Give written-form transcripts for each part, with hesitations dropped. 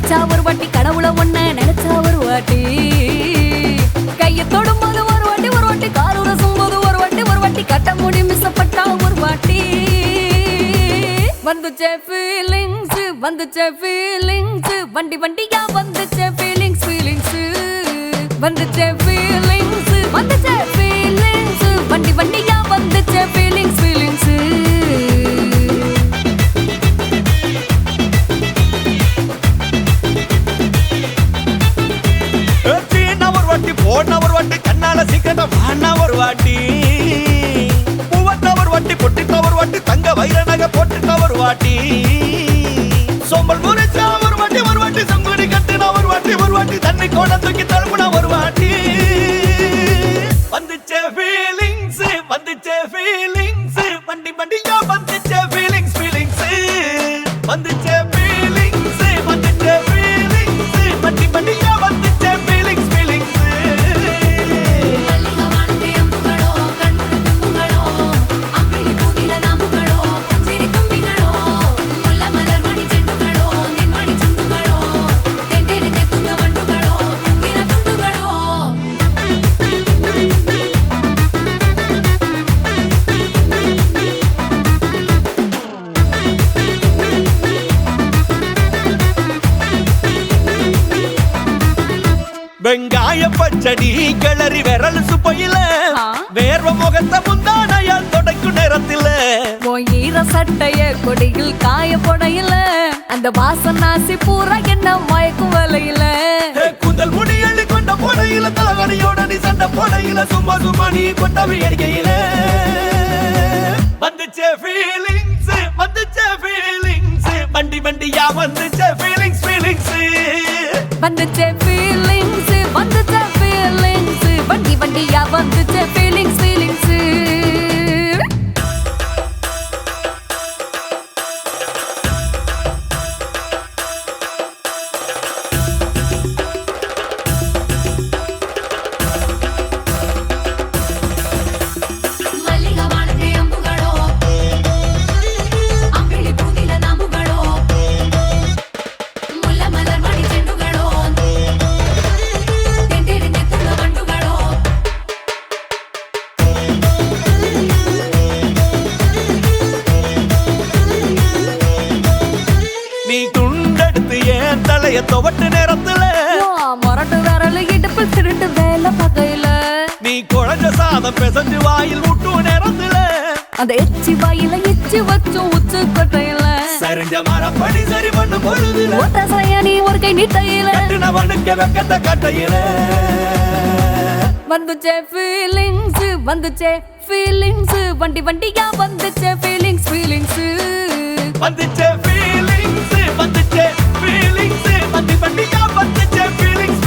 நினைச்சா ஒரு வாட்டி கடவுள ஒண்ண நினைச்சா ஒரு வாட்டி கைய தொடும்போது ஒரு வாட்டி காரு ரசும்போது ஒரு வாட்டி கட்ட முடி மிஸ்ஸப்பட்டா ஒரு வாட்டி வந்துச்சே ஃபீலிங்ஸ் வண்டி வண்டியா வந்துச்சே ஃபீலிங்ஸ் வந்துச்சே ஃபீலிங்ஸ் வண்டி வண்டியா வந்துச்சே ஃபீலிங்ஸ் போன ஒரு வாட்டி கண்ணால சீக்கிரம் வாண்ணா ஒரு வாட்டி பூவத்த ஒரு வாட்டி பொட்டிட்ட ஒரு வாட்டி தங்க வைர நகை போட்டுட்ட ஒரு வாட்டி சோம்பல் முறைச்சா ஒரு வாட்டி சங்குடி கட்டுனா ஒரு வாட்டி தண்ணி கோட தூக்கி தழுப்புனா ஒரு வாட்டி வந்துச்சே ஃபீலிங்ஸ் வண்டி வண்டியா வந்துச்சே ஃபீலிங்ஸ் வந்துச்சே ஃபீலிங்ஸ் வண்டி வண்டியா வந்துச்சே ஃபீலிங்ஸ் வெங்காய பச்சடி கிளறி விரல் சுப்பையில வேர்வ முகத்த முந்தானையால் தொடக்கும் நேரத்தில ஈர சட்டைய கொடியில் காய பொடையில அந்த வாசனாசி பூரா என்ன மயக்கும் வலையில கூந்தல் முடியள்ளி கொண்ட பொடையில தலவணியோட நீ சண்டை பொடையில சும்மா நீ கொண்டவி அடிக்கையில வந்துச்சே ஃபீலிங்ஸ் வண்டி வண்டியா வந்துச்சே ஃபீலிங்ஸ் வந்துச்சே ஃபீலிங்ஸ் வண்டி வண்டியா வந்துச்சே ஃபீலிங்ஸ் துவட்டு நேரத்துல மொரட்டு விரல் இடுப்பு திருட்டு வேலை பகையில நீ குழஞ்ச சாதம் பிசைஞ்சு வாயில் விட்டு நேரத்துல அந்த எச்சி வாயில எச்சி வச்சும் உச்சு கொட்டையில சரிஞ்ச மரப்படி சரி பண்ணு பொழுதுல ஓட்ட சயனி ஒரு கை நீட்டையில கட்டினவனுக்கு வெக்கத்த கட்டையில வந்துச்சே ஃபீலிங்ஸ் வண்டி வண்டியா வந்துச்சே ஃபீலிங்ஸ் வந்துச்சே ஃபீலிங்ஸ் வண்டி வண்டியா வந்துச்சே ஃபீலிங்ஸ்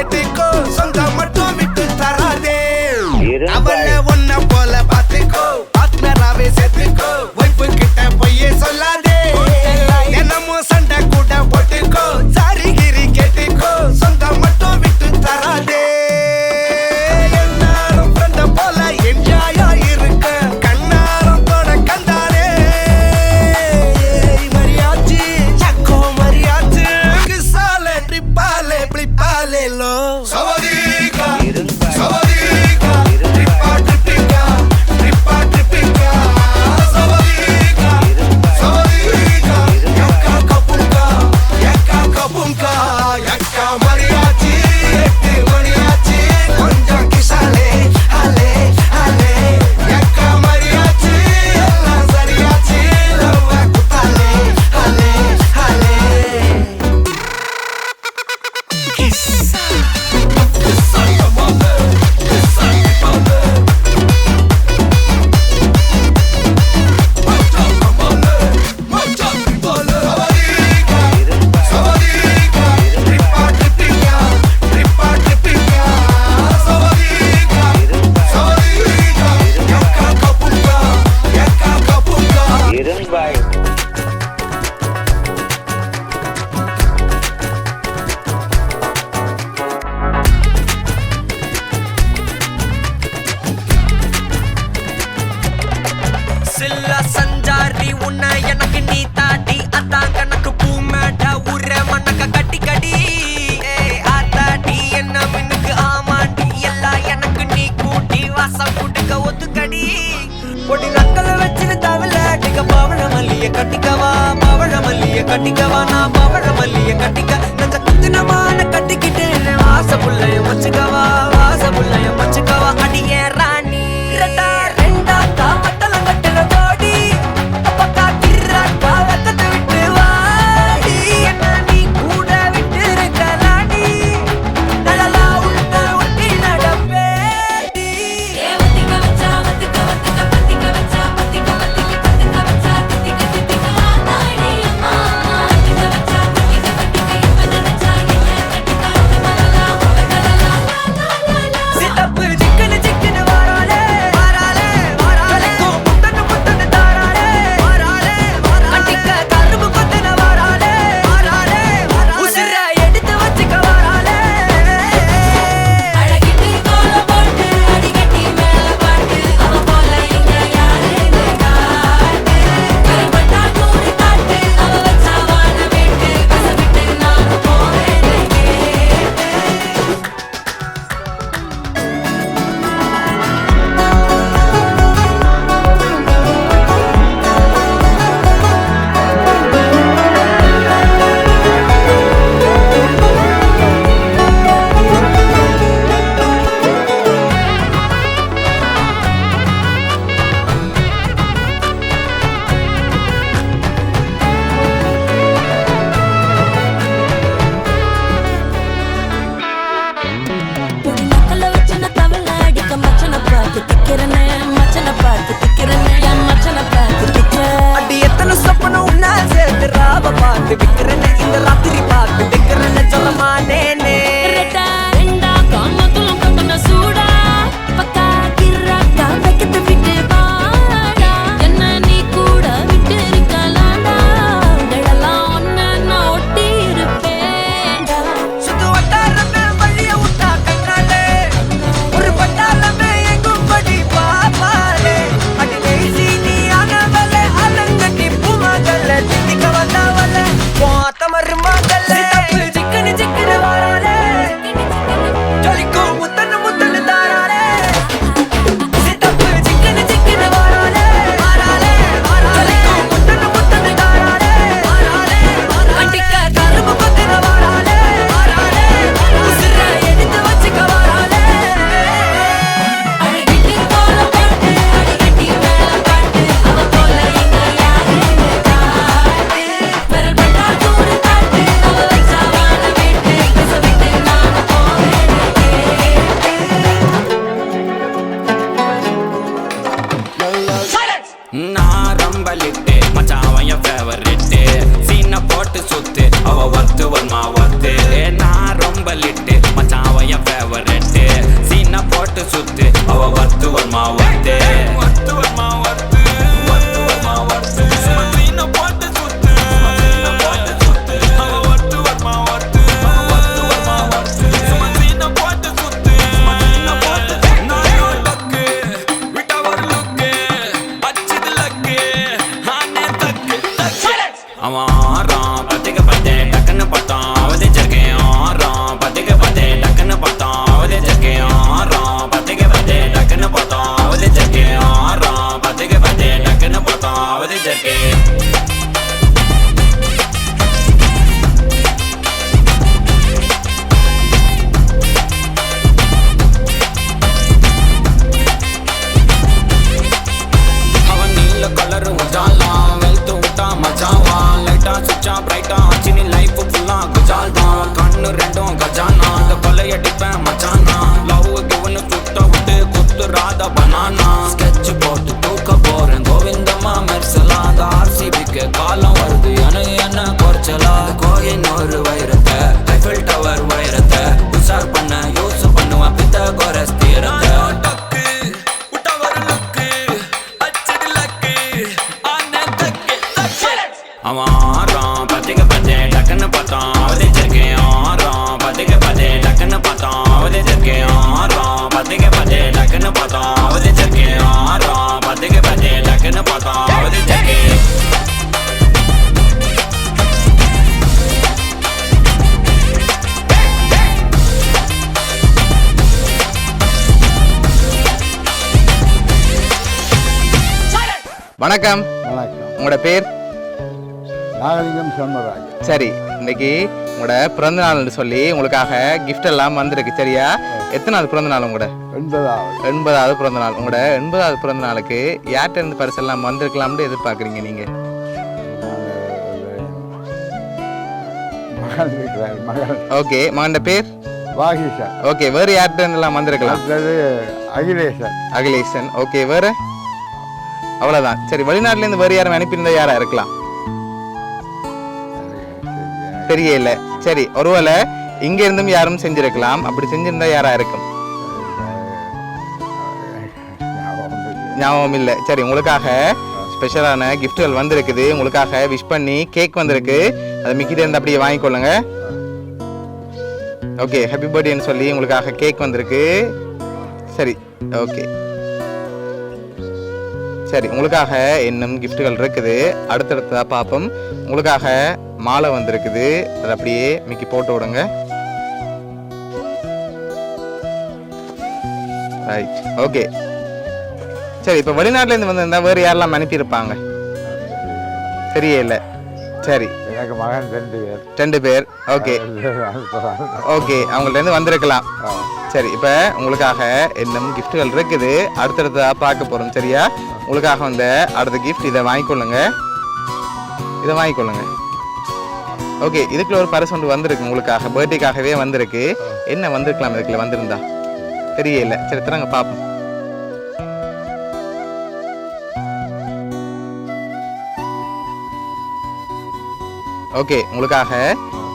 கேட்டுக்கோ சொந்தம் மட்டும் விட்டு தராதே அவளை ஒன்ன போல பாத்துக்கோ பார்ட்னராவே சேர்த்துக்கோ வைஃப் கிட்ட பொய்யே சொல்லாதே என்னமோ சண்டை கூட போட்டுக்கோ சாரிகிரி கேட்டுக்கோ சொந்தம் மட்டும் விட்டு தராதே என்னாலும் ஃப்ரெண்ட போல என்ஜாயா இருக்க கண்ணாரம் தொட கண்டாரே மரியாச்சி சக்கோ மரியாச்சி கிசாலே ட்ரிப்பாலே பிளிப்பாலே லோ சவதீகா சவதீகா ட்ரிப்பா ட்ரிப்பிகா ட்ரிப்பா ட்ரிப்பிகா சவதீகா சவதீகா யக்கா கபுங்கா யக்கா மரியாச்சி எட்டு மரியாச்சி கொஞ்சம் கிசாலே ஹலே ஹலே யக்கா மரியாச்சி எல்லாம் சரியாச்சி லவ்வ குத்தாலே ஹலே ஹலே கிஸ்ஸா கிஸ்ஸா கமாலே கிஸ்ஸா கமாலே மச்சா கமாலே மச்சா கமாலே சவதீகா ட்ரிப்பா ட்ரிப்பிகா ட்ரிப்பா ட்ரிப்பிகா சவதீகா சவதீகா யக்கா கபுங்கா இரும்பாய் சில்ல சஞ்சாரி உன்னை எனக்கு நீ தாட்டி அதான் கணக்கு பூ மேட்ட உர மண்ணக்க கட்டி கடி ஆத்தாட்டி என்ன மின்னுக்கு ஆமாட்டி எல்லாம் எனக்கு நீ கூட்டி வாசம் கூட்டுக்க ஒத்துக்கடி பொடி நக்கல வச்சிரு தவில அடிக்க பவழ மல்லிய கட்டிக்கவா பவழ மல்லிய கட்டிக்கவா நான் பவழ மல்லிய கட்டிக்க நஞ்ச குத்தினமான கட்டிக்கிட்டு வாச புள்ளைய வச்சுக்கவா வாச புள்ளைய வச்சுக்கவா அடியே ராணி ரெண்டா ரெண்டா காமத்தலம் கட்டுற கோடி அப்பக்கா கிர்ராக்கா வெத்தத்தை விட்டு வாடி என்ன நீ கூட விட்டு இருக்கலாடி நலலா உள்ள ஒட்டி நடப்பேடி வத்திக்க வச்சா வத்திக்க வத்திக்க பத்திக்க வச்சா பத்திக்க வத்திக்க பத்திக்க வச்சா தித்திக்க தித்திக்க தாடி அம்மா வத்திக்க வச்சா தித்திக்க தித்திக்க இப்ப நினைச்சா என்ன கட்டிக்கா அவ ரெட்டு சீனா போட்டு சுத்து அவ வத்து வருமா வத்து வத்து வருமா வத்து வத்து வருமா வத்து சீனா போட்டு சுத்து போட்டு சுத்து அவ வத்து வருமா வத்து வத்து வருமா வத்து சீனா போட்டு சுத்து சீனா போட்டு நானோ டக்கு விட்டா ஒரு லுக்கு அச்சிது லக்கு ஆனே தக்கு அவன் ஆறான் பத்திக்க பத்தே டக்குன்னு பார்த்தான் அவதே ஜர்க்கேன் ஆறான் பத்திக்க பத்தே டக்குன்னு பார்த்தான் அவதே ஜர்க்கேன் ஆறான் பத்திக்க பத்தே டக்குன்னு பார்த்தான் அவதே ஜர்க்கேன் ஆறான் பத்திக்க பத்தே டக்குன்னு பார்த்தான் அவதே ஜர்க்கேன் அவன் நீல கலர் உஜாலாம் வெல்த்து விட்டா மஜாவான் லைட்டா சுச்சா பிரைட்டா ஆச்சினி லைஃப் ஃபுல்லா குஜால் தான் கண்ணு ரெண்டும் கஜானா அந்த கொலையடிப்பேன் மச்சானா லவ் கிவனு சுட்ட விட்டு குத்துறாத பனானா ஸ்கெட்ச் போட்டு தூக்க போறேன் கோவிந்தம்மா மெர்சலாத ஆர்சிபிக்கு காலம் வருது என்ன குறைச்சலா கோயின் ஒரு வைரத்தை ஐஃபில் டவர் வைரத்தை உஷார் பண்ண யூஸ் பண்ணுவேன் பித்த கோரஸ் தீரத்தை அவன் ஆறான் பத்திக்க பத்தே டக்குன்னு பார்த்தான் அவதே ஜர்க்கேன் ஆறான் பத்திக்க பத்தே டக்குன்னு பார்த்தான் அவதே ஜர்க்கேன் ஆறான் பத்திக்க பத்தே டக்குன்னு பார்த்தான் அவதே ஜர்க்கேன் ஆறான் பத்திக்க பத்தே டக்குன்னு பார்த்தான் அவதே ஜர்க்கேன் வணக்கம். வணக்கம். உங்களோட பேர்? நாகலிங்கம் சண்முகராஜ். சரி, இன்னைக்கு உங்களோட பிறந்த நாள்னு சொல்லி உங்களுக்காக கிஃப்ட் எல்லாம் வந்திருக்கு. சரியா? எத்தனாவது பிறந்த நாள் உங்களோட? 80வது பிறந்த நாள். உங்களோட 80வது பிறந்த நாளுக்கு யார்கிட்ட இருந்து பரிசெல்லாம் வந்திருக்கலாம்னு எதிர்பார்க்குறீங்க நீங்க? ஓகே, மகன் பேர்? வாகிஷன். ஓகே, வேற யார்கிட்ட இருந்தெல்லாம் வந்திருக்கலாம்? அகிலேசன். அகிலேசன். ஓகே, வேற? அவ்வளவுதான். சரி, வெளிநாட்டுல இருந்து வேற யாரும் அனுப்பியிருந்தா யாரா இருக்கலாம்? தெரியல. சரி, ஒருவேளை இங்க இருந்தும் யாரும் செஞ்சிருக்கலாம். அப்படி செஞ்சிருந்தா யாரா இருக்கும்? ஞாபகம் இல்லை. சரி, உங்களுக்காக ஸ்பெஷலான கிஃப்ட்கள் வந்திருக்குது. உங்களுக்காக விஷ் பண்ணி கேக் வந்திருக்கு. அதை மிக்கிட்ட இருந்து அப்படியே வாங்கிக்கொள்ளுங்க. ஓகே, ஹாப்பி பர்த்டேன்னு சொல்லி உங்களுக்காக கேக் வந்திருக்கு. சரி, ஓகே. சரி, உங்களுக்காக இன்னும் கிஃப்ட்டுகள் இருக்குது. அடுத்தடுத்ததாக பார்ப்போம். உங்களுக்காக மாலை வந்திருக்குது. அதை அப்படியே மிக்கி போட்டு விடுங்க. Right, okay. சரி, இப்போ வெளிநாட்டிலேருந்து வந்திருந்தா வேறு யாரெல்லாம் அனுப்பியிருப்பாங்க? தெரியல. சரி, எனக்கு மகன் 2 பேர். ஓகே ஓகே, அவங்கள்ட்ட வந்திருக்கலாம். சரி, இப்போ உங்களுக்காக இன்னும் கிஃப்ட்டுகள் இருக்குது. அடுத்தடுத்ததாக பார்க்க போகிறோம். சரியா? உங்களுக்காக வந்த அடுத்த கிஃப்ட் இதை வாங்கிக்கொள்ளுங்க. இதை வாங்கிக்கொள்ளுங்க. ஓகே, இதுக்குள்ள ஒரு பரிசு ஒன்று வந்திருக்கு. உங்களுக்காக பர்த்டேக்காகவே வந்திருக்கு. என்ன வந்திருக்கலாம் இதுக்குள்ள வந்திருந்தா? தெரியல. சரி, தராங்க பார்ப்போம். ஓகே, உங்களுக்காக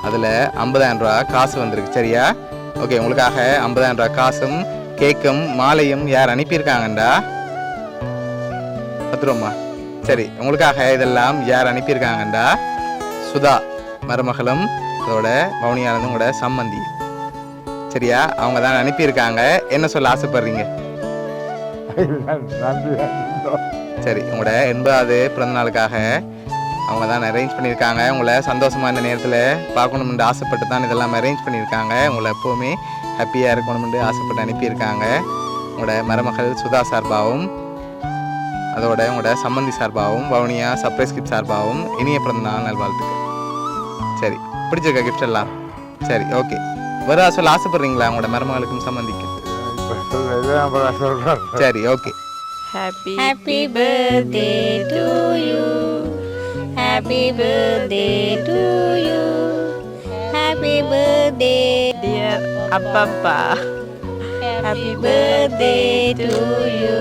அதில் 50,000 ரூபா காசு வந்திருக்கு. சரியா? ஓகே, உங்களுக்காக 50,000 ரூபா காசும் கேக்கும் மாலையும் யார் அனுப்பியிருக்காங்கண்டா? பத்துருமா. சரி, உங்களுக்காக இதெல்லாம் யார் அனுப்பியிருக்காங்கண்டா? சுதா மருமகளும் அதோட வவுனியானதும் உங்களோட சம்மந்தி. சரியா? அவங்க தான் அனுப்பியிருக்காங்க. என்ன சொல்ல ஆசைப்படுறீங்க? சரி, உங்களோட 80வது பிறந்த நாளுக்காக அவங்க தான் அரேஞ்ச் பண்ணியிருக்காங்க. உங்களை சந்தோஷமாக இந்த நேரத்தில் பார்க்கணுமென்று ஆசைப்பட்டு தான் இதெல்லாம் அரேஞ்ச் பண்ணியிருக்காங்க. உங்களை எப்போவுமே ஹாப்பியாக இருக்கணுமென்று ஆசைப்பட்டு அனுப்பியிருக்காங்க. உங்களோட மருமகள் சுதா சார்பாகவும் அதோட உங்களோட சம்மந்தி சார்பாகவும் வவுனியா சர்ப்ரைஸ் கிஃப்ட் சார்பாகவும் இனிய பிறந்த நாள் நல்வாழ்த்துக்கள். சரி, பிடிச்சிருக்கா கிஃப்ட் எல்லாம்? சரி, ஓகே. வேறு சொல்ல ஆசைப்படுறீங்களா உங்களோட மருமகளுக்கும் சம்மந்திக்கும்? சரி, okay. Happy birthday to you. Happy birthday to you. Happy birthday dear Apapa. Happy birthday to you.